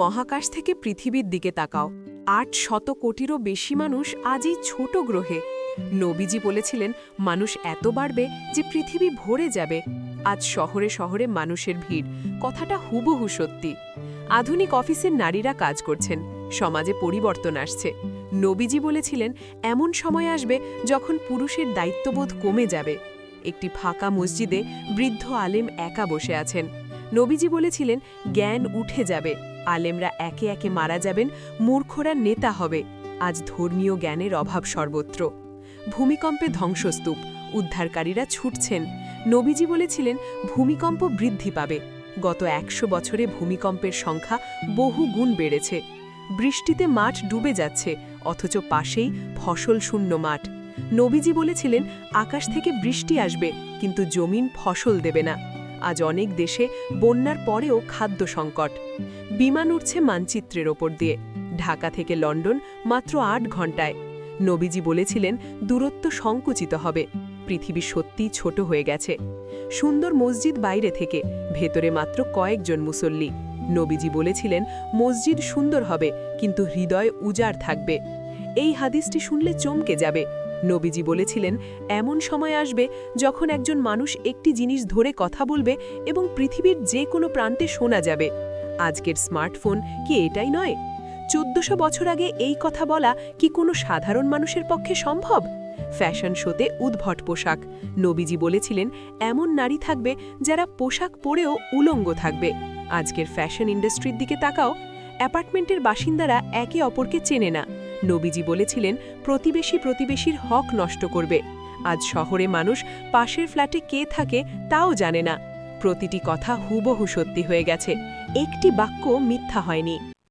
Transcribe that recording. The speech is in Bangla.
মহাকাশ থেকে পৃথিবীর দিকে তাকাও ৮০০ কোটিরও বেশি মানুষ আজ এই ছোট গ্রহে। নবীজি বলেছিলেন মানুষ এত বাড়বে যে পৃথিবী ভরে যাবে। আজ শহরে শহরে মানুষের ভিড়, কথাটা হুবহু সত্যি। আধুনিক অফিসের নারীরা কাজ করছেন, সমাজে পরিবর্তন আসছে। নবীজি বলেছিলেন এমন সময় আসবে যখন পুরুষের দায়িত্ববোধ কমে যাবে। একটি ফাঁকা মসজিদে বৃদ্ধ আলেম একা বসে আছেন। নবীজি বলেছিলেন জ্ঞান উঠে যাবে, আলেমরা একে একে মারা যাবেন, মূর্খরা নেতা হবে। আজ ধর্মীয় জ্ঞানের অভাব সর্বত্র। ভূমিকম্পে ধ্বংসস্তূপ, উদ্ধারকারীরা ছুটছেন। নবীজি বলেছিলেন ভূমিকম্প বৃদ্ধি পাবে। গত ১০০ বছরে ভূমিকম্পের সংখ্যা বহু গুণ বেড়েছে। বৃষ্টিতে মাঠ ডুবে যাচ্ছে, অথচ পাশেই ফসল শূন্য মাঠ। নবীজি বলেছিলেন আকাশ থেকে বৃষ্টি আসবে, কিন্তু জমিন ফসল দেবে না। আজ অনেক দেশে বন্যার পরেও খাদ্য সংকট। বিমান উঠছে মানচিত্রের ওপর দিয়ে, ঢাকা থেকে লন্ডন মাত্র ৮ ঘণ্টায়। নবীজি বলেছিলেন দূরত্ব সংকুচিত হবে, পৃথিবী সত্যিই ছোট হয়ে গেছে। সুন্দর মসজিদ বাইরে থেকে, ভেতরে মাত্র কয়েকজন মুসল্লি। নবীজি বলেছিলেন মসজিদ সুন্দর হবে, কিন্তু হৃদয় উজাড় থাকবে। এই হাদিসটি শুনলে চমকে যাবে। নবীজি বলেছিলেন এমন সময় আসবে যখন একজন মানুষ একটি জিনিস ধরে কথা বলবে এবং পৃথিবীর যে কোনো প্রান্তে শোনা যাবে। আজকের স্মার্টফোন কি এটাই নয়? ১৪০০ বছর আগে এই কথা বলা কি কোনো সাধারণ মানুষের পক্ষে সম্ভব? ফ্যাশন শোতে উদ্ভট পোশাক। নবীজি বলেছিলেন এমন নারী থাকবে যারা পোশাক পরেও উলঙ্গ থাকবে। আজকের ফ্যাশন ইন্ডাস্ট্রির দিকে তাকাও, অ্যাপার্টমেন্টের বাসিন্দারা একে অপরকে চেনে না। নবীজি বলেছিলেন প্রতিবেশী প্রতিবেশীর হক নষ্ট করবে। আজ শহরে মানুষ পাশের ফ্ল্যাটে কে থাকে তাও জানে না। প্রতিটি কথা হুবহু সত্যি হয়ে গেছে, একটি বাক্য মিথ্যা হয়নি।